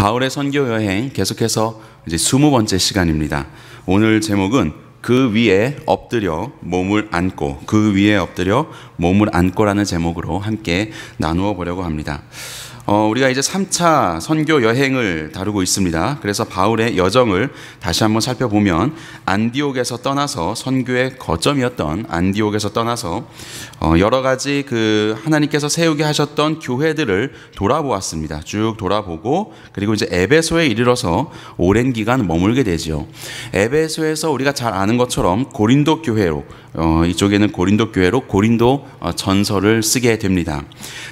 바울의 선교 여행 계속해서 이제 20번째 시간입니다. 오늘 제목은 그 위에 엎드려 몸을 안고, 그 위에 엎드려 몸을 안고라는 제목으로 함께 나누어 보려고 합니다. 우리가 이제 3차 선교 여행을 다루고 있습니다. 그래서 바울의 여정을 다시 한번 살펴보면 안디옥에서 떠나서, 선교의 거점이었던 안디옥에서 떠나서 여러 가지 그 하나님께서 세우게 하셨던 교회들을 돌아보았습니다. 쭉 돌아보고, 그리고 이제 에베소에 이르러서 오랜 기간 머물게 되지요. 에베소에서 우리가 잘 아는 것처럼 고린도 교회로, 이쪽에는 고린도 교회로 고린도 전서를 쓰게 됩니다.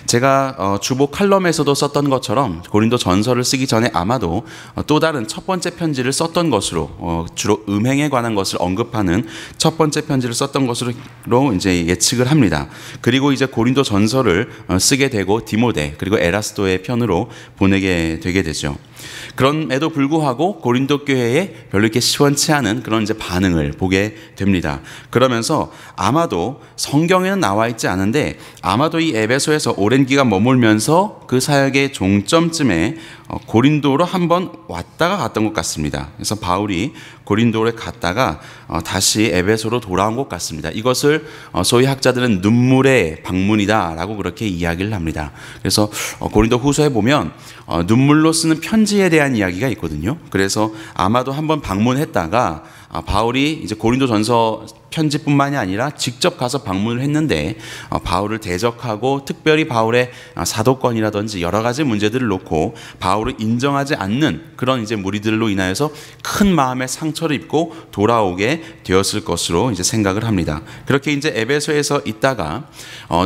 제가 주보 칼럼에서도 썼던 것처럼 고린도 전서를 쓰기 전에 아마도 또 다른 첫 번째 편지를 썼던 것으로, 주로 음행에 관한 것을 언급하는 첫 번째 편지를 썼던 것으로 이제 예측을 합니다. 그리고 이제 고린도 전서를 쓰게 되고 디모데 그리고 에라스도의 편으로 보내게 되게 되죠. 그럼에도 불구하고 고린도 교회에 별로 이렇게 시원치 않은 그런 이제 반응을 보게 됩니다. 그러면서 아마도 성경에는 나와 있지 않은데 아마도 이 에베소에서 오랜 기간 머물면서 그 사역의 종점쯤에 고린도로 한번 왔다가 갔던 것 같습니다. 그래서 바울이 고린도에 갔다가 다시 에베소로 돌아온 것 같습니다. 이것을 소위 학자들은 눈물의 방문이다라고 그렇게 이야기를 합니다. 그래서 고린도 후서에 보면 눈물로 쓰는 편지에 대한 이야기가 있거든요. 그래서 아마도 한번 방문했다가 바울이 이제 고린도 전서 편지뿐만이 아니라 직접 가서 방문을 했는데 바울을 대적하고 특별히 바울의 사도권이라든지 여러 가지 문제들을 놓고 바울을 인정하지 않는 그런 이제 무리들로 인하여서 큰 마음의 상처를 입고 돌아오게 되었을 것으로 이제 생각을 합니다. 그렇게 이제 에베소에서 있다가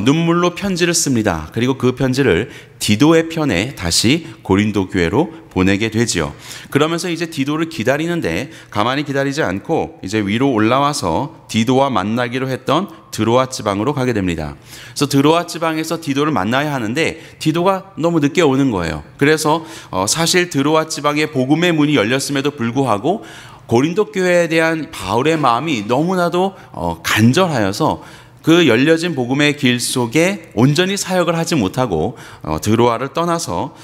눈물로 편지를 씁니다. 그리고 그 편지를 디도의 편에 다시 고린도 교회로 보내게 되지요. 그러면서 이제 디도를 기다리는데 가만히 기다리지 않고 이제 위로 올라와서 디도와 만나기로 했던 드로아 지방으로 가게 됩니다. 그래서 드로아 지방에서 디도를 만나야 하는데 디도가 너무 늦게 오는 거예요. 그래서 사실 드로아 지방의 복음의 문이 열렸음에도 불구하고 고린도 교회에 대한 바울의 마음이 너무나도 간절하여서 그 열려진 복음의 길 속에 온전히 사역을 하지 못하고 드로아를 떠나서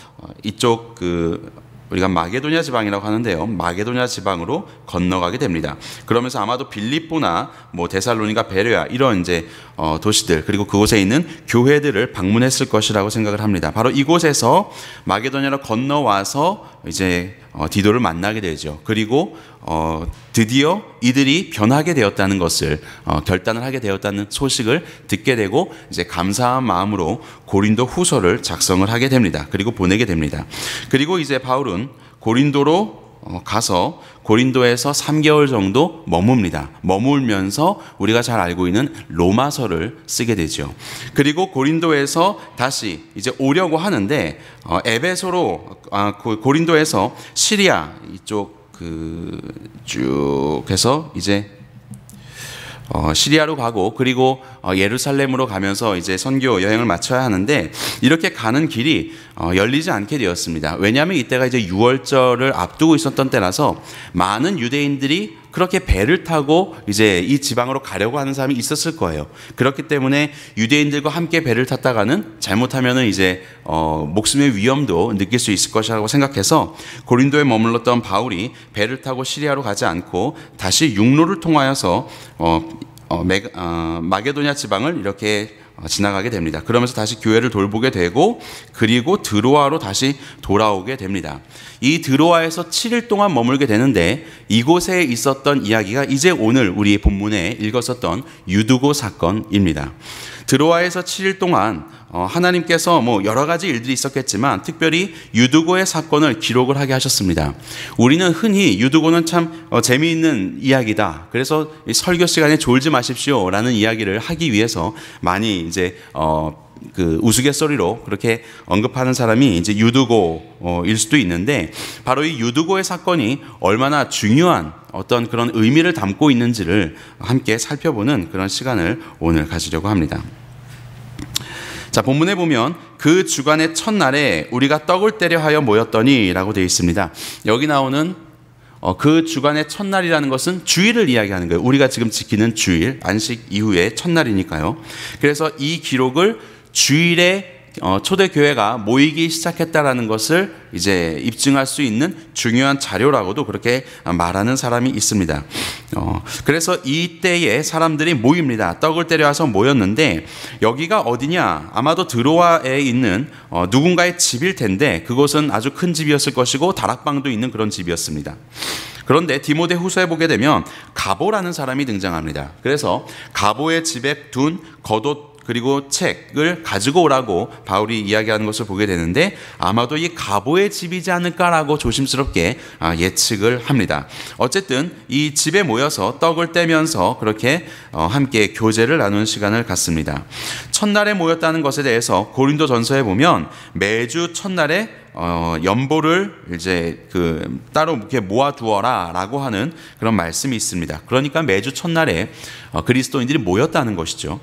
이쪽 우리가 마게도냐 지방이라고 하는데요. 마게도냐 지방으로 건너가게 됩니다. 그러면서 아마도 빌립보나 데살로니가, 베레아 이런 이제 도시들 그리고 그곳에 있는 교회들을 방문했을 것이라고 생각을 합니다. 바로 이곳에서 마게도냐로 건너와서 이제 디도를 만나게 되죠. 그리고 드디어 이들이 변하게 되었다는 것을 결단을 하게 되었다는 소식을 듣게 되고 이제 감사한 마음으로 고린도 후서를 작성을 하게 됩니다. 그리고 보내게 됩니다. 그리고 이제 바울은 고린도로 가서 고린도에서 3개월 정도 머뭅니다. 머물면서 우리가 잘 알고 있는 로마서를 쓰게 되죠. 그리고 고린도에서 다시 이제 오려고 하는데 에베소로 고린도에서 시리아 이쪽 쭉 해서 이제 시리아로 가고 그리고 예루살렘으로 가면서 이제 선교 여행을 마쳐야 하는데 이렇게 가는 길이 열리지 않게 되었습니다. 왜냐하면 이때가 이제 유월절을 앞두고 있었던 때라서 많은 유대인들이 그렇게 배를 타고 이제 이 지방으로 가려고 하는 사람이 있었을 거예요. 그렇기 때문에 유대인들과 함께 배를 탔다가는 잘못하면은 이제 목숨의 위험도 느낄 수 있을 것이라고 생각해서 고린도에 머물렀던 바울이 배를 타고 시리아로 가지 않고 다시 육로를 통하여서 마게도냐 지방을 이렇게 지나가게 됩니다. 그러면서 다시 교회를 돌보게 되고 그리고 드로아로 다시 돌아오게 됩니다. 이 드로아에서 7일 동안 머물게 되는데 이곳에 있었던 이야기가 이제 오늘 우리 본문에 읽었었던 유두고 사건입니다. 드로아에서 7일 동안 하나님께서 여러 가지 일들이 있었겠지만 특별히 유두고의 사건을 기록을 하게 하셨습니다. 우리는 흔히 유두고는 참 재미있는 이야기다. 그래서 설교 시간에 졸지 마십시오 라는 이야기를 하기 위해서 많이 이제 우스갯소리로 그렇게 언급하는 사람이 이제 유두고일 수도 있는데 바로 이 유두고의 사건이 얼마나 중요한 어떤 그런 의미를 담고 있는지를 함께 살펴보는 그런 시간을 오늘 가지려고 합니다. 자, 본문에 보면 그 주간의 첫날에 우리가 떡을 떼려 하여 모였더니 라고 되어 있습니다. 여기 나오는 그 주간의 첫날이라는 것은 주일을 이야기하는 거예요. 우리가 지금 지키는 주일, 안식 이후의 첫날이니까요. 그래서 이 기록을 주일에 초대 교회가 모이기 시작했다라는 것을 이제 입증할 수 있는 중요한 자료라고도 그렇게 말하는 사람이 있습니다. 그래서 이때에 사람들이 모입니다. 떡을 떼려와서 모였는데 여기가 어디냐? 아마도 드로아에 있는 누군가의 집일 텐데 그곳은 아주 큰 집이었을 것이고 다락방도 있는 그런 집이었습니다. 그런데 디모데 후서에 보게 되면 가보라는 사람이 등장합니다. 그래서 가보의 집에 둔 겉옷 그리고 책을 가지고 오라고 바울이 이야기하는 것을 보게 되는데 아마도 이 가보의 집이지 않을까라고 조심스럽게 예측을 합니다. 어쨌든 이 집에 모여서 떡을 떼면서 그렇게 함께 교제를 나누는 시간을 갖습니다. 첫날에 모였다는 것에 대해서 고린도 전서에 보면 매주 첫날에 연보를 이제 따로 이렇게 모아두어라라고 하는 그런 말씀이 있습니다. 그러니까 매주 첫날에 그리스도인들이 모였다는 것이죠.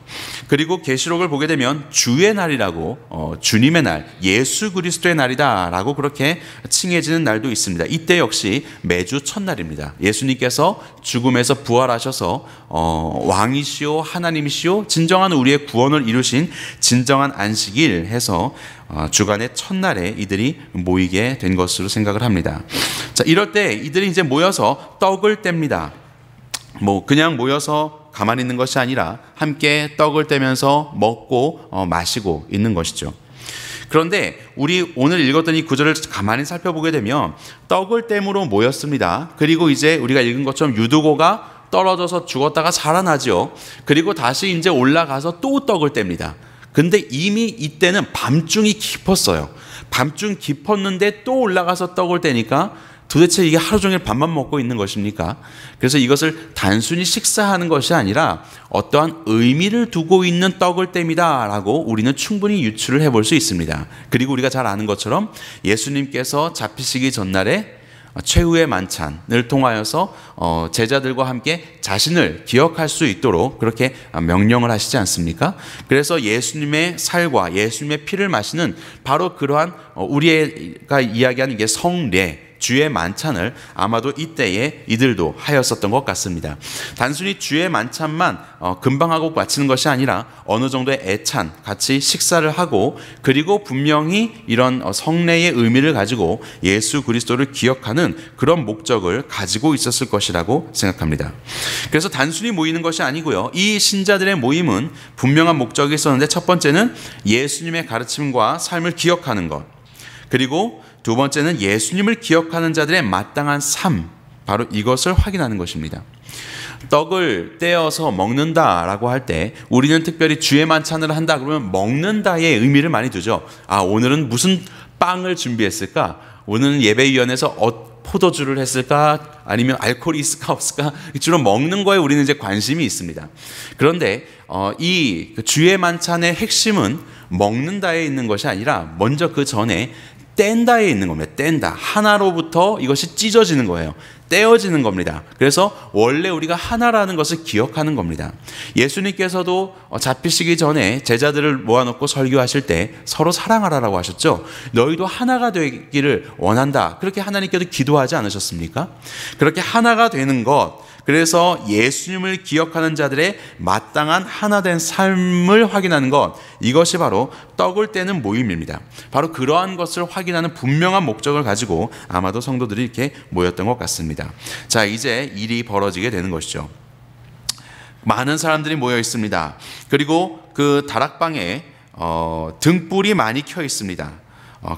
그리고 계시록을 보게 되면 주의 날이라고 주님의 날, 예수 그리스도의 날이다라고 그렇게 칭해지는 날도 있습니다. 이때 역시 매주 첫날입니다. 예수님께서 죽음에서 부활하셔서 왕이시오 하나님이시오 진정한 우리의 구원을 이루신 진정한 안식일 해서 주간의 첫날에 이들이 모이게 된 것으로 생각을 합니다. 자, 이럴 때 이들이 이제 모여서 떡을 뗍니다. 그냥 모여서 가만히 있는 것이 아니라 함께 떡을 떼면서 먹고 마시고 있는 것이죠. 그런데 우리 오늘 읽었던 이 구절을 가만히 살펴보게 되면 떡을 땜으로 모였습니다. 그리고 이제 우리가 읽은 것처럼 유두고가 떨어져서 죽었다가 살아나죠. 그리고 다시 이제 올라가서 또 떡을 뗍니다. 근데 이미 이때는 밤중이 깊었어요. 밤중 깊었는데 또 올라가서 떡을 떼니까 도대체 이게 하루 종일 밥만 먹고 있는 것입니까? 그래서 이것을 단순히 식사하는 것이 아니라 어떠한 의미를 두고 있는 떡을 뗍니다 라고 우리는 충분히 유추를 해볼 수 있습니다. 그리고 우리가 잘 아는 것처럼 예수님께서 잡히시기 전날에 최후의 만찬을 통하여서 제자들과 함께 자신을 기억할 수 있도록 그렇게 명령을 하시지 않습니까? 그래서 예수님의 살과 예수님의 피를 마시는 바로 그러한 우리가 이야기하는 게 성례, 주의 만찬을 아마도 이때에 이들도 하였었던 것 같습니다. 단순히 주의 만찬만 금방 하고 마치는 것이 아니라 어느 정도의 애찬 같이 식사를 하고 그리고 분명히 이런 성례의 의미를 가지고 예수 그리스도를 기억하는 그런 목적을 가지고 있었을 것이라고 생각합니다. 그래서 단순히 모이는 것이 아니고요. 이 신자들의 모임은 분명한 목적이 있었는데 첫 번째는 예수님의 가르침과 삶을 기억하는 것, 그리고 두 번째는 예수님을 기억하는 자들의 마땅한 삶, 바로 이것을 확인하는 것입니다. 떡을 떼어서 먹는다라고 할 때 우리는 특별히 주의 만찬을 한다 그러면 먹는다의 의미를 많이 두죠. 오늘은 무슨 빵을 준비했을까? 오늘은 예배위원회에서 포도주를 했을까? 아니면 알코올이 있을까 없을까? 주로 먹는 거에 우리는 이제 관심이 있습니다. 그런데 이 주의 만찬의 핵심은 먹는다에 있는 것이 아니라 먼저 그 전에 뗀다에 있는 겁니다. 뗀다. 하나로부터 이것이 찢어지는 거예요. 떼어지는 겁니다. 그래서 원래 우리가 하나라는 것을 기억하는 겁니다. 예수님께서도 잡히시기 전에 제자들을 모아놓고 설교하실 때 서로 사랑하라라고 하셨죠. 너희도 하나가 되기를 원한다. 그렇게 하나님께도 기도하지 않으셨습니까? 그렇게 하나가 되는 것, 그래서 예수님을 기억하는 자들의 마땅한 하나된 삶을 확인하는 것, 이것이 바로 떡을 떼는 모임입니다. 바로 그러한 것을 확인하는 분명한 목적을 가지고 아마도 성도들이 이렇게 모였던 것 같습니다. 자, 이제 일이 벌어지게 되는 것이죠. 많은 사람들이 모여 있습니다. 그리고 그 다락방에 등불이 많이 켜 있습니다.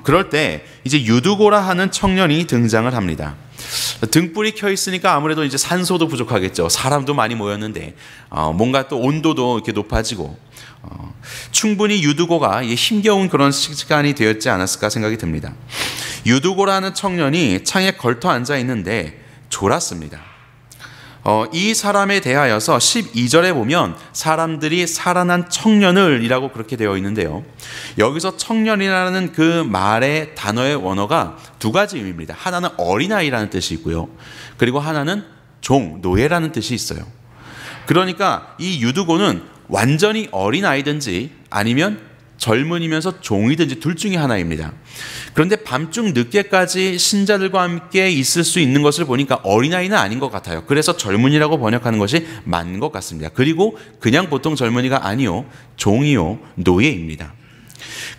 그럴 때 이제 유두고라 하는 청년이 등장을 합니다. 등불이 켜 있으니까 아무래도 이제 산소도 부족하겠죠. 사람도 많이 모였는데 뭔가 또 온도도 이렇게 높아지고 충분히 유두고가 힘겨운 그런 시간이 되었지 않았을까 생각이 듭니다. 유두고라는 청년이 창에 걸터 앉아 있는데 졸았습니다. 이 사람에 대하여서 12절에 보면 사람들이 살아난 청년을 이라고 그렇게 되어 있는데요. 여기서 청년이라는 그 말의 단어의 원어가 두 가지 의미입니다. 하나는 어린아이라는 뜻이 있고요. 그리고 하나는 종, 노예라는 뜻이 있어요. 그러니까 이 유두고는 완전히 어린아이든지 아니면 젊은이면서 종이든지 둘 중에 하나입니다. 그런데 밤중 늦게까지 신자들과 함께 있을 수 있는 것을 보니까 어린아이는 아닌 것 같아요. 그래서 젊은이라고 번역하는 것이 맞는 것 같습니다. 그리고 그냥 보통 젊은이가 아니요, 종이요, 노예입니다.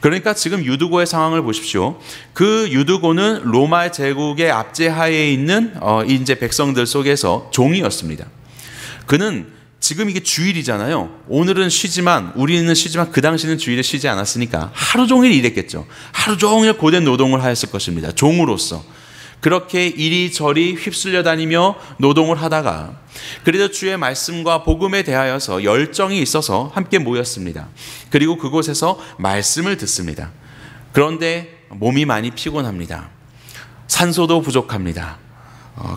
그러니까 지금 유두고의 상황을 보십시오. 그 유두고는 로마 제국의 압제하에 있는 이제 백성들 속에서 종이었습니다. 그는 지금 이게 주일이잖아요. 오늘은 쉬지만, 우리는 쉬지만 그 당시는 주일에 쉬지 않았으니까 하루 종일 일했겠죠. 하루 종일 고된 노동을 하였을 것입니다. 종으로서. 그렇게 이리저리 휩쓸려 다니며 노동을 하다가 그래도 주의 말씀과 복음에 대하여서 열정이 있어서 함께 모였습니다. 그리고 그곳에서 말씀을 듣습니다. 그런데 몸이 많이 피곤합니다. 산소도 부족합니다.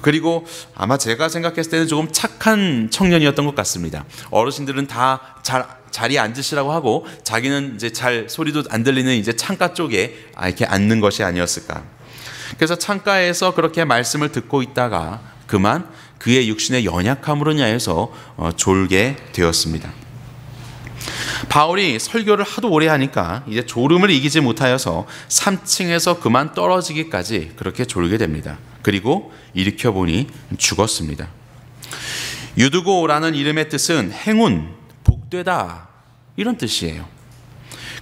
그리고 아마 제가 생각했을 때는 조금 착한 청년이었던 것 같습니다. 어르신들은 다 자리에 앉으시라고 하고 자기는 이제 잘 소리도 안 들리는 이제 창가 쪽에 이렇게 앉는 것이 아니었을까. 그래서 창가에서 그렇게 말씀을 듣고 있다가 그만 그의 육신의 연약함으로 인하여서 졸게 되었습니다. 바울이 설교를 하도 오래 하니까 이제 졸음을 이기지 못하여서 3층에서 그만 떨어지기까지 그렇게 졸게 됩니다. 그리고 일으켜 보니 죽었습니다. 유두고라는 이름의 뜻은 행운, 복되다 이런 뜻이에요.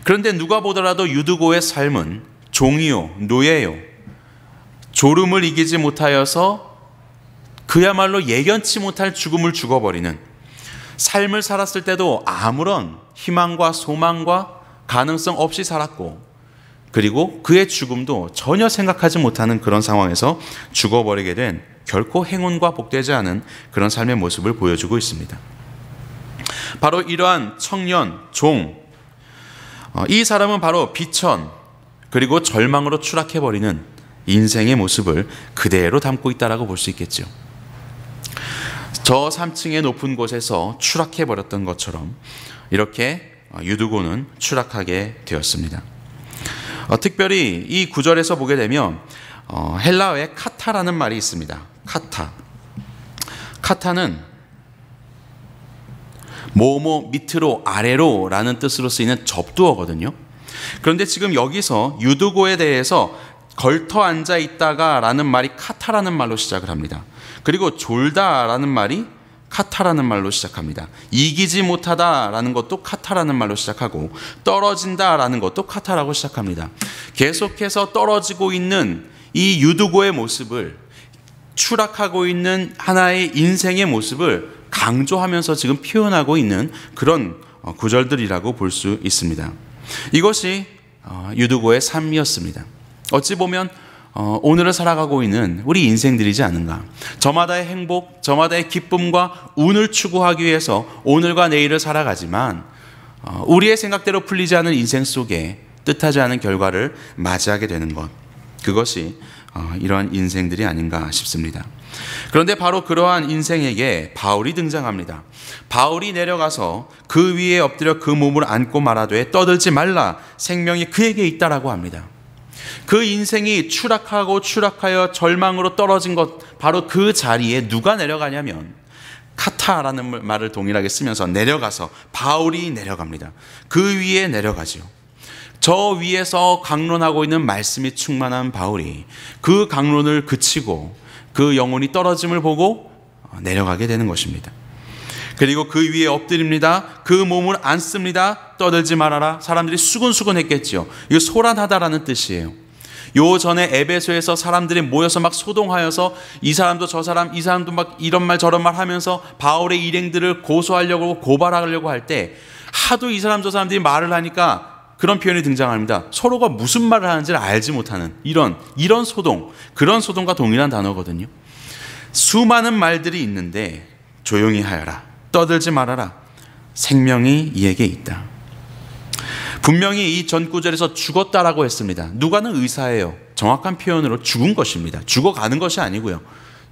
그런데 누가 보더라도 유두고의 삶은 종이요, 노예요. 졸음을 이기지 못하여서 그야말로 예견치 못할 죽음을 죽어버리는, 삶을 살았을 때도 아무런 희망과 소망과 가능성 없이 살았고, 그리고 그의 죽음도 전혀 생각하지 못하는 그런 상황에서 죽어버리게 된 결코 행운과 복되지 않은 그런 삶의 모습을 보여주고 있습니다. 바로 이러한 청년, 종, 이 사람은 바로 비천 그리고 절망으로 추락해버리는 인생의 모습을 그대로 담고 있다라고 볼 수 있겠죠. 저 3층의 높은 곳에서 추락해버렸던 것처럼 이렇게 유두고는 추락하게 되었습니다. 특별히 이 구절에서 보게 되면 헬라어에 카타라는 말이 있습니다. 카타는 뭐뭐 밑으로 아래로 라는 뜻으로 쓰이는 접두어거든요. 그런데 지금 여기서 유두고에 대해서 걸터 앉아 있다가 라는 말이 카타라는 말로 시작을 합니다. 그리고 졸다라는 말이 카타라는 말로 시작합니다. 이기지 못하다라는 것도 카타라는 말로 시작하고 떨어진다라는 것도 카타라고 시작합니다. 계속해서 떨어지고 있는 이 유두고의 모습을, 추락하고 있는 하나의 인생의 모습을 강조하면서 지금 표현하고 있는 그런 구절들이라고 볼 수 있습니다. 이것이 유두고의 삶이었습니다. 어찌 보면 오늘을 살아가고 있는 우리 인생들이지 않은가. 저마다의 행복, 저마다의 기쁨과 운을 추구하기 위해서 오늘과 내일을 살아가지만 우리의 생각대로 풀리지 않은 인생 속에 뜻하지 않은 결과를 맞이하게 되는 것, 그것이 이러한 인생들이 아닌가 싶습니다. 그런데 바로 그러한 인생에게 바울이 등장합니다. 바울이 내려가서 그 위에 엎드려 그 몸을 안고 말하되 떠들지 말라, 생명이 그에게 있다라고 합니다. 그 인생이 추락하여 절망으로 떨어진 것, 바로 그 자리에 누가 내려가냐면 카타라는 말을 동일하게 쓰면서 내려가서 바울이 내려갑니다. 그 위에 내려가지요. 저 위에서 강론하고 있는 말씀이 충만한 바울이 그 강론을 그치고 그 영혼이 떨어짐을 보고 내려가게 되는 것입니다. 그리고 그 위에 엎드립니다. 그 몸을 안습니다. 떠들지 말아라. 사람들이 수근수근 했겠죠. 이거 소란하다라는 뜻이에요. 요 전에 에베소에서 사람들이 모여서 막 소동하여서 이 사람도 저 사람, 이 사람도 막 이런 말 저런 말 하면서 바울의 일행들을 고소하려고 고발하려고 할 때 하도 이 사람 저 사람들이 말을 하니까 그런 표현이 등장합니다. 서로가 무슨 말을 하는지를 알지 못하는 이런 소동, 그런 소동과 동일한 단어거든요. 수많은 말들이 있는데 조용히 하여라, 떠들지 말아라, 생명이 이에게 있다. 분명히 이 전 구절에서 죽었다라고 했습니다. 누가는 의사예요. 정확한 표현으로 죽은 것입니다. 죽어가는 것이 아니고요,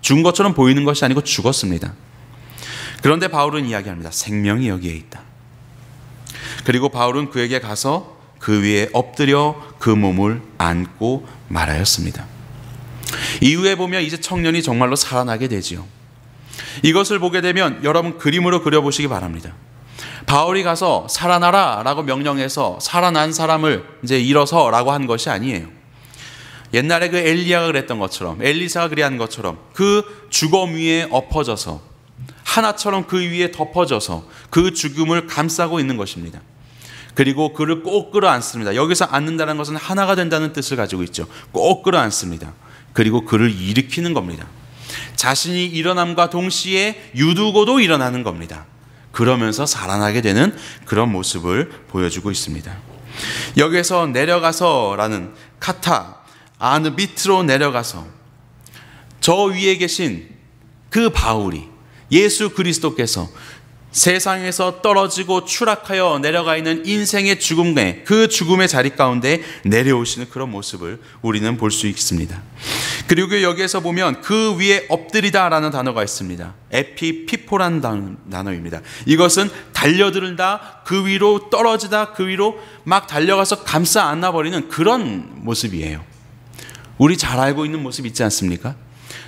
죽은 것처럼 보이는 것이 아니고 죽었습니다. 그런데 바울은 이야기합니다. 생명이 여기에 있다. 그리고 바울은 그에게 가서 그 위에 엎드려 그 몸을 안고 말하였습니다. 이후에 보면 이제 청년이 정말로 살아나게 되지요. 이것을 보게 되면 여러분 그림으로 그려보시기 바랍니다. 바울이 가서 살아나라 라고 명령해서 살아난 사람을 이제 일어서 라고 한 것이 아니에요. 옛날에 그 엘리야가 그랬던 것처럼, 엘리사가 그리한 것처럼 그 주검 위에 엎어져서 하나처럼 그 위에 덮어져서 그 죽음을 감싸고 있는 것입니다. 그리고 그를 꼭 끌어안습니다. 여기서 안는다는 것은 하나가 된다는 뜻을 가지고 있죠. 꼭 끌어안습니다. 그리고 그를 일으키는 겁니다. 자신이 일어남과 동시에 유두고도 일어나는 겁니다. 그러면서 살아나게 되는 그런 모습을 보여주고 있습니다. 여기서 내려가서라는 카타, 아느 밑으로 내려가서 저 위에 계신 그 바울이, 예수 그리스도께서 세상에서 떨어지고 추락하여 내려가 있는 인생의 죽음에, 그 죽음의 자리 가운데 내려오시는 그런 모습을 우리는 볼 수 있습니다. 그리고 여기에서 보면 그 위에 엎드리다라는 단어가 있습니다. 에피피포라는 단어입니다. 이것은 달려들다, 그 위로 떨어지다, 그 위로 막 달려가서 감싸 안아버리는 그런 모습이에요. 우리 잘 알고 있는 모습 있지 않습니까?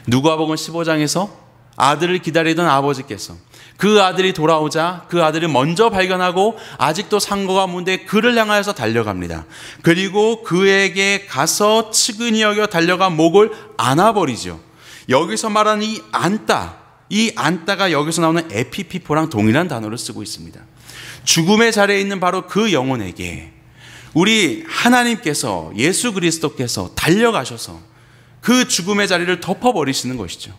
누가복음 15장에서 아들을 기다리던 아버지께서 그 아들이 돌아오자 그 아들을 먼저 발견하고 아직도 상고가 문데 그를 향하여서 달려갑니다. 그리고 그에게 가서 측은히 여겨 달려가 목을 안아버리죠. 여기서 말하는 이 안다가 여기서 나오는 에피피포랑 동일한 단어를 쓰고 있습니다. 죽음의 자리에 있는 바로 그 영혼에게 우리 하나님께서, 예수 그리스도께서 달려가셔서 그 죽음의 자리를 덮어버리시는 것이죠.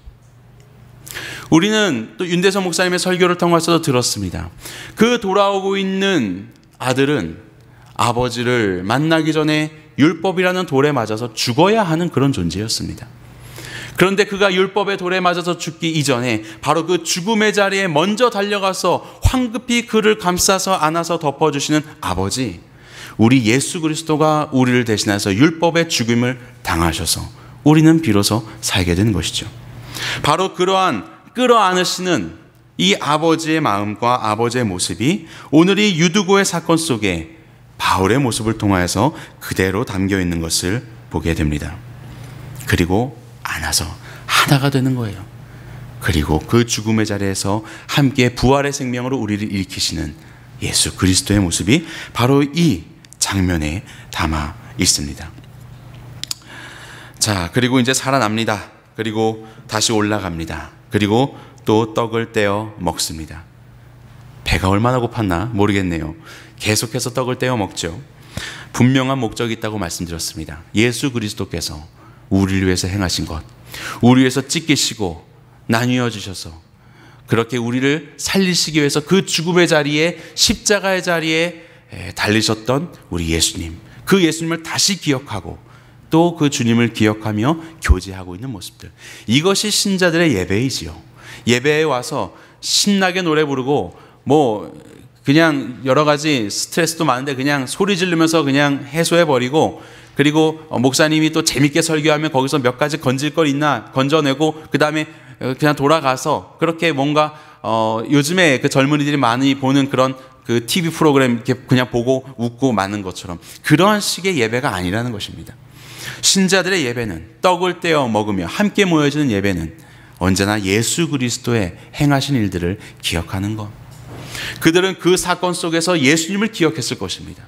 우리는 또 윤대성 목사님의 설교를 통해서도 들었습니다. 그 돌아오고 있는 아들은 아버지를 만나기 전에 율법이라는 돌에 맞아서 죽어야 하는 그런 존재였습니다. 그런데 그가 율법의 돌에 맞아서 죽기 이전에 바로 그 죽음의 자리에 먼저 달려가서 황급히 그를 감싸서 안아서 덮어주시는 아버지, 우리 예수 그리스도가 우리를 대신해서 율법의 죽임을 당하셔서 우리는 비로소 살게 된 것이죠. 바로 그러한 끌어안으시는 이 아버지의 마음과 아버지의 모습이 오늘 이 유두고의 사건 속에 바울의 모습을 통하여서 그대로 담겨 있는 것을 보게 됩니다. 그리고 안아서 하나가 되는 거예요. 그리고 그 죽음의 자리에서 함께 부활의 생명으로 우리를 일으키시는 예수 그리스도의 모습이 바로 이 장면에 담아 있습니다. 자, 그리고 이제 살아납니다. 그리고 다시 올라갑니다. 그리고 또 떡을 떼어 먹습니다. 배가 얼마나 고팠나 모르겠네요. 계속해서 떡을 떼어 먹죠. 분명한 목적이 있다고 말씀드렸습니다. 예수 그리스도께서 우리를 위해서 행하신 것, 우리 위해서 찢기시고 나뉘어 주셔서 그렇게 우리를 살리시기 위해서 그 죽음의 자리에, 십자가의 자리에 달리셨던 우리 예수님, 그 예수님을 다시 기억하고 또 그 주님을 기억하며 교제하고 있는 모습들, 이것이 신자들의 예배이지요. 예배에 와서 신나게 노래 부르고 그냥 여러 가지 스트레스도 많은데 그냥 소리 지르면서 그냥 해소해버리고, 그리고 목사님이 또 재밌게 설교하면 거기서 몇 가지 건질 걸 있나 건져내고 그 다음에 그냥 돌아가서 그렇게 뭔가 요즘에 그 젊은이들이 많이 보는 그런 그 TV 프로그램 이렇게 그냥 보고 웃고 마는 것처럼 그러한 식의 예배가 아니라는 것입니다. 신자들의 예배는, 떡을 떼어 먹으며 함께 모여지는 예배는 언제나 예수 그리스도의 행하신 일들을 기억하는 것. 그들은 그 사건 속에서 예수님을 기억했을 것입니다.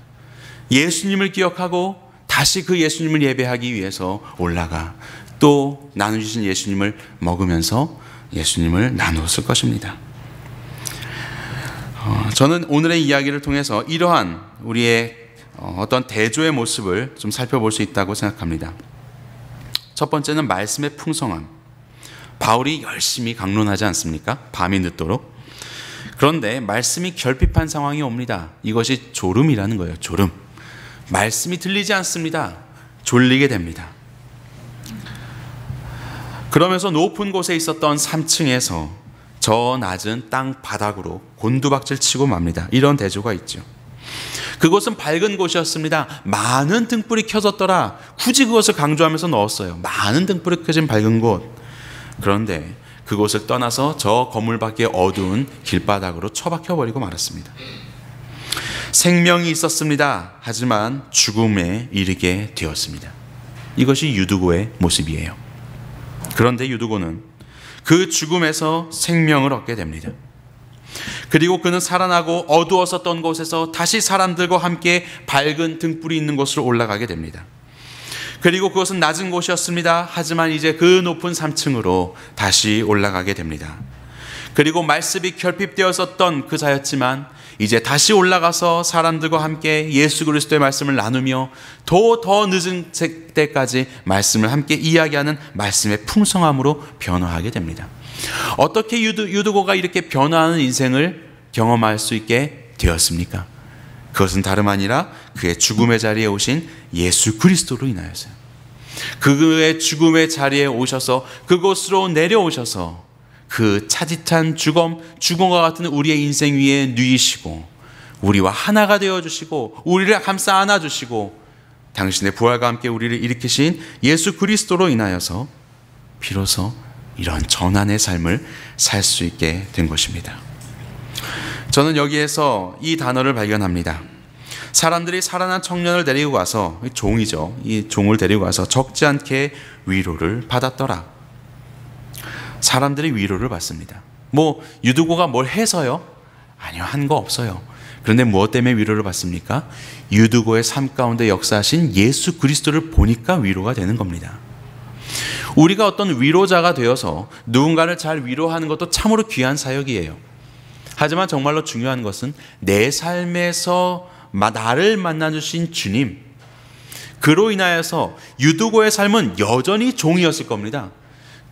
예수님을 기억하고 다시 그 예수님을 예배하기 위해서 올라가 또 나눠주신 예수님을 먹으면서 예수님을 나누었을 것입니다. 저는 오늘의 이야기를 통해서 이러한 우리의 어떤 대조의 모습을 좀 살펴볼 수 있다고 생각합니다. 첫 번째는 말씀의 풍성함. 바울이 열심히 강론하지 않습니까? 밤이 늦도록. 그런데 말씀이 결핍한 상황이 옵니다. 이것이 졸음이라는 거예요. 졸음. 말씀이 들리지 않습니다. 졸리게 됩니다. 그러면서 높은 곳에 있었던 3층에서 저 낮은 땅 바닥으로 곤두박질 치고 맙니다. 이런 대조가 있죠. 그곳은 밝은 곳이었습니다. 많은 등불이 켜졌더라. 굳이 그것을 강조하면서 넣었어요. 많은 등불이 켜진 밝은 곳. 그런데 그곳을 떠나서 저 건물 밖의 어두운 길바닥으로 처박혀버리고 말았습니다. 생명이 있었습니다. 하지만 죽음에 이르게 되었습니다. 이것이 유두고의 모습이에요. 그런데 유두고는 그 죽음에서 생명을 얻게 됩니다. 그리고 그는 살아나고 어두웠었던 곳에서 다시 사람들과 함께 밝은 등불이 있는 곳으로 올라가게 됩니다. 그리고 그것은 낮은 곳이었습니다. 하지만 이제 그 높은 3층으로 다시 올라가게 됩니다. 그리고 말씀이 결핍되었었던 그자였지만 이제 다시 올라가서 사람들과 함께 예수 그리스도의 말씀을 나누며 더 늦은 때까지 말씀을 함께 이야기하는 말씀의 풍성함으로 변화하게 됩니다. 어떻게 유두고가 이렇게 변화하는 인생을 경험할 수 있게 되었습니까? 그것은 다름 아니라 그의 죽음의 자리에 오신 예수 그리스도로 인하여서요. 그의 죽음의 자리에 오셔서 그곳으로 내려오셔서 그 차디찬 죽음과 같은 우리의 인생 위에 누이시고 우리와 하나가 되어주시고 우리를 감싸 안아주시고 당신의 부활과 함께 우리를 일으키신 예수 그리스도로 인하여서 비로소 이런 전환의 삶을 살 수 있게 된 것입니다. 저는 여기에서 이 단어를 발견합니다. 사람들이 살아난 청년을 데리고 가서, 종이죠, 이 종을 데리고 가서 적지 않게 위로를 받았더라. 사람들이 위로를 받습니다. 유두고가 뭘 해서요? 아니요, 한 거 없어요. 그런데 무엇 때문에 위로를 받습니까? 유두고의 삶 가운데 역사하신 예수 그리스도를 보니까 위로가 되는 겁니다. 우리가 어떤 위로자가 되어서 누군가를 잘 위로하는 것도 참으로 귀한 사역이에요. 하지만 정말로 중요한 것은 내 삶에서 나를 만나주신 주님, 그로 인하여서 유두고의 삶은 여전히 종이었을 겁니다.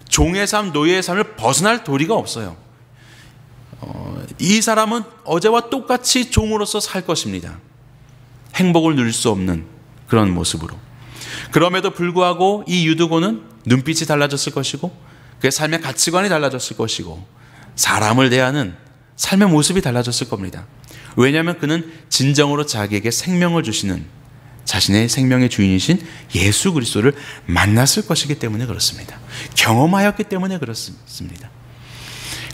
종의 삶, 노예의 삶을 벗어날 도리가 없어요. 이 사람은 어제와 똑같이 종으로서 살 것입니다. 행복을 누릴 수 없는 그런 모습으로. 그럼에도 불구하고 이 유두고는 눈빛이 달라졌을 것이고 그의 삶의 가치관이 달라졌을 것이고 사람을 대하는 삶의 모습이 달라졌을 겁니다. 왜냐하면 그는 진정으로 자기에게 생명을 주시는 자신의 생명의 주인이신 예수 그리스도를 만났을 것이기 때문에 그렇습니다. 경험하였기 때문에 그렇습니다.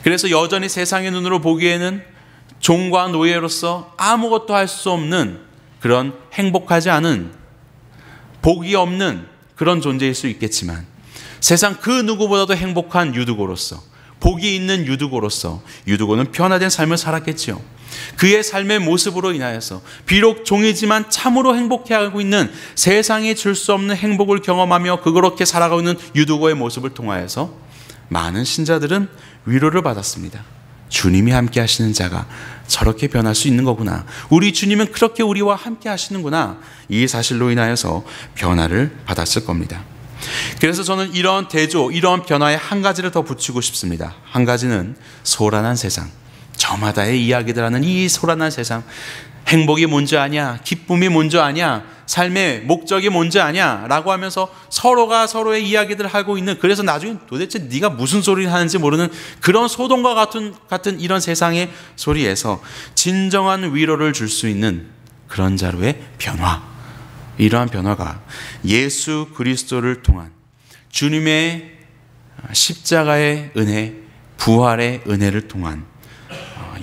그래서 여전히 세상의 눈으로 보기에는 종과 노예로서 아무것도 할 수 없는 그런 행복하지 않은, 복이 없는 그런 존재일 수 있겠지만 세상 그 누구보다도 행복한 유두고로서, 복이 있는 유두고로서 유두고는 변화된 삶을 살았겠지요. 그의 삶의 모습으로 인하여서 비록 종이지만 참으로 행복해하고 있는, 세상이 줄 수 없는 행복을 경험하며 그렇게 살아가고 있는 유두고의 모습을 통하여서 많은 신자들은 위로를 받았습니다. 주님이 함께 하시는 자가 저렇게 변할 수 있는 거구나, 우리 주님은 그렇게 우리와 함께 하시는구나, 이 사실로 인하여서 변화를 받았을 겁니다. 그래서 저는 이런 대조, 이런 변화에 한 가지를 더 붙이고 싶습니다. 한 가지는 소란한 세상, 저마다의 이야기들 하는 이 소란한 세상, 행복이 뭔지 아냐, 기쁨이 뭔지 아냐, 삶의 목적이 뭔지 아냐 라고 하면서 서로가 서로의 이야기들을 하고 있는, 그래서 나중에 도대체 네가 무슨 소리를 하는지 모르는 그런 소동과 같은 이런 세상의 소리에서 진정한 위로를 줄 수 있는 그런 자로의 변화, 이러한 변화가 예수 그리스도를 통한 주님의 십자가의 은혜, 부활의 은혜를 통한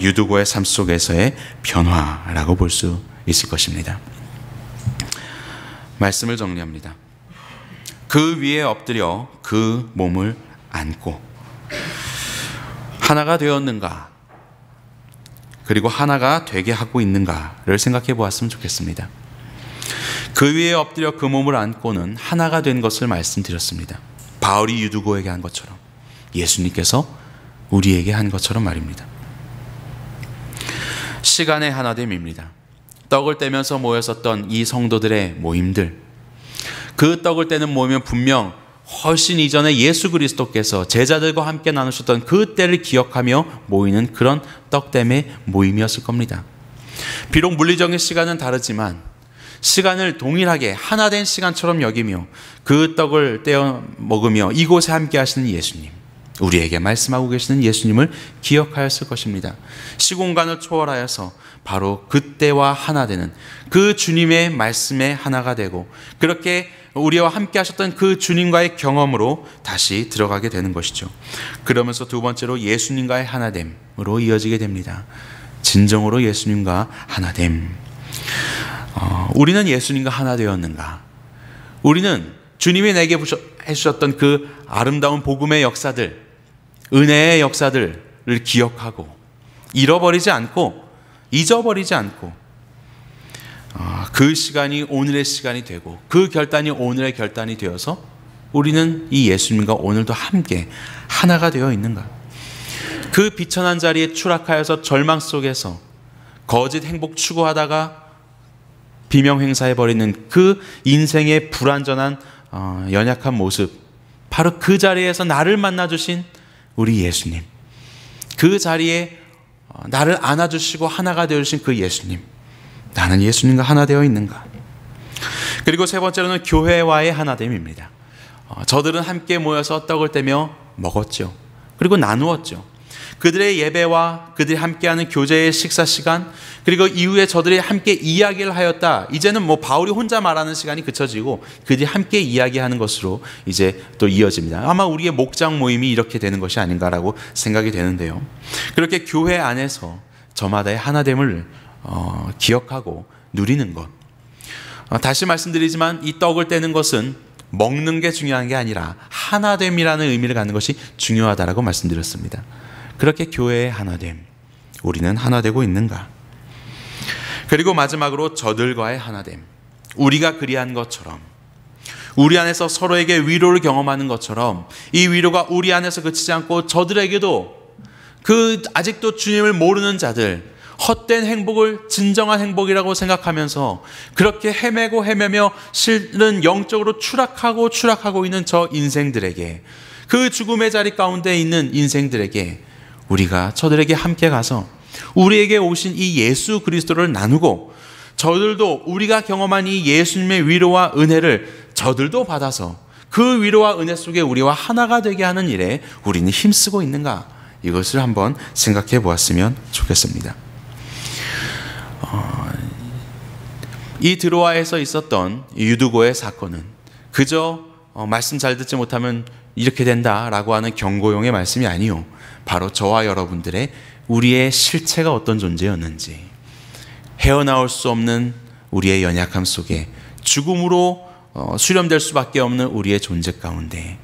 유두고의 삶 속에서의 변화라고 볼 수 있을 것입니다. 말씀을 정리합니다. 그 위에 엎드려 그 몸을 안고 하나가 되었는가, 그리고 하나가 되게 하고 있는가를 생각해 보았으면 좋겠습니다. 그 위에 엎드려 그 몸을 안고는 하나가 된 것을 말씀드렸습니다. 바울이 유두고에게 한 것처럼, 예수님께서 우리에게 한 것처럼 말입니다. 시간의 하나됨입니다. 떡을 떼면서 모였었던 이 성도들의 모임들, 그 떡을 떼는 모임은 분명 훨씬 이전에 예수 그리스도께서 제자들과 함께 나누셨던 그 때를 기억하며 모이는 그런 떡댐의 모임이었을 겁니다. 비록 물리적인 시간은 다르지만 시간을 동일하게 하나된 시간처럼 여기며 그 떡을 떼어 먹으며 이곳에 함께 하시는 예수님, 우리에게 말씀하고 계시는 예수님을 기억하였을 것입니다. 시공간을 초월하여서 바로 그때와 하나 되는 그 주님의 말씀에 하나가 되고, 그렇게 우리와 함께 하셨던 그 주님과의 경험으로 다시 들어가게 되는 것이죠. 그러면서 두 번째로 예수님과의 하나됨으로 이어지게 됩니다. 진정으로 예수님과 하나됨. 우리는 예수님과 하나 되었는가? 우리는 주님이 내게 해주셨던 그 아름다운 복음의 역사들, 은혜의 역사들을 기억하고 잃어버리지 않고 잊어버리지 않고 그 시간이 오늘의 시간이 되고 그 결단이 오늘의 결단이 되어서 우리는 이 예수님과 오늘도 함께 하나가 되어 있는가? 그 비천한 자리에 추락하여서 절망 속에서 거짓 행복 추구하다가 비명 행사해버리는 그 인생의 불완전한 연약한 모습, 바로 그 자리에서 나를 만나주신 우리 예수님, 그 자리에 나를 안아주시고 하나가 되어주신 그 예수님, 나는 예수님과 하나 되어 있는가? 그리고 세 번째로는 교회와의 하나됨입니다. 저들은 함께 모여서 떡을 떼며 먹었죠. 그리고 나누었죠. 그들의 예배와 그들이 함께하는 교제의 식사 시간, 그리고 이후에 저들이 함께 이야기를 하였다. 이제는 바울이 혼자 말하는 시간이 그쳐지고 그들이 함께 이야기하는 것으로 이제 또 이어집니다. 아마 우리의 목장 모임이 이렇게 되는 것이 아닌가라고 생각이 되는데요. 그렇게 교회 안에서 저마다의 하나됨을 기억하고 누리는 것. 다시 말씀드리지만 이 떡을 떼는 것은 먹는 게 중요한 게 아니라 하나됨이라는 의미를 갖는 것이 중요하다라고 말씀드렸습니다. 그렇게 교회의 하나됨, 우리는 하나 되고 있는가? 그리고 마지막으로 저들과의 하나됨, 우리가 그리한 것처럼, 우리 안에서 서로에게 위로를 경험하는 것처럼 이 위로가 우리 안에서 그치지 않고 저들에게도, 그 아직도 주님을 모르는 자들, 헛된 행복을 진정한 행복이라고 생각하면서 그렇게 헤매며 실은 영적으로 추락하고 있는 저 인생들에게, 그 죽음의 자리 가운데 있는 인생들에게 우리가 저들에게 함께 가서 우리에게 오신 이 예수 그리스도를 나누고, 저들도 우리가 경험한 이 예수님의 위로와 은혜를 저들도 받아서 그 위로와 은혜 속에 우리와 하나가 되게 하는 일에 우리는 힘쓰고 있는가? 이것을 한번 생각해 보았으면 좋겠습니다. 이 드로아에서 있었던 유두고의 사건은 그저 말씀 잘 듣지 못하면 이렇게 된다라고 하는 경고용의 말씀이 아니요, 바로 저와 여러분들의 우리의 실체가 어떤 존재였는지, 헤어나올 수 없는 우리의 연약함 속에 죽음으로 수렴될 수밖에 없는 우리의 존재 가운데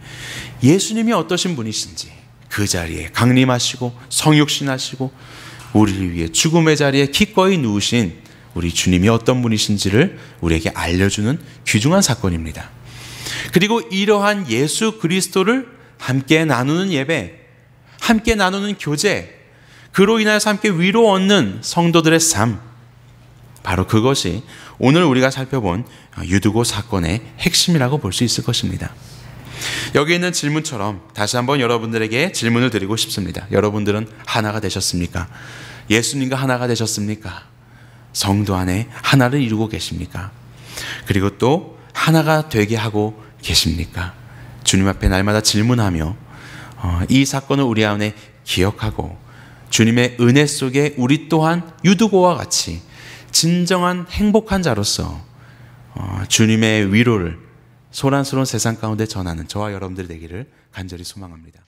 예수님이 어떠신 분이신지, 그 자리에 강림하시고 성육신하시고 우리를 위해 죽음의 자리에 기꺼이 누우신 우리 주님이 어떤 분이신지를 우리에게 알려주는 귀중한 사건입니다. 그리고 이러한 예수 그리스도를 함께 나누는 예배, 함께 나누는 교제, 그로 인하여서 함께 위로 얻는 성도들의 삶, 바로 그것이 오늘 우리가 살펴본 유두고 사건의 핵심이라고 볼 수 있을 것입니다. 여기 있는 질문처럼 다시 한번 여러분들에게 질문을 드리고 싶습니다. 여러분들은 하나가 되셨습니까? 예수님과 하나가 되셨습니까? 성도 안에 하나를 이루고 계십니까? 그리고 또 하나가 되게 하고 계십니까? 주님 앞에 날마다 질문하며 이 사건을 우리 안에 기억하고 주님의 은혜 속에 우리 또한 유두고와 같이 진정한 행복한 자로서 주님의 위로를 소란스러운 세상 가운데 전하는 저와 여러분들이 되기를 간절히 소망합니다.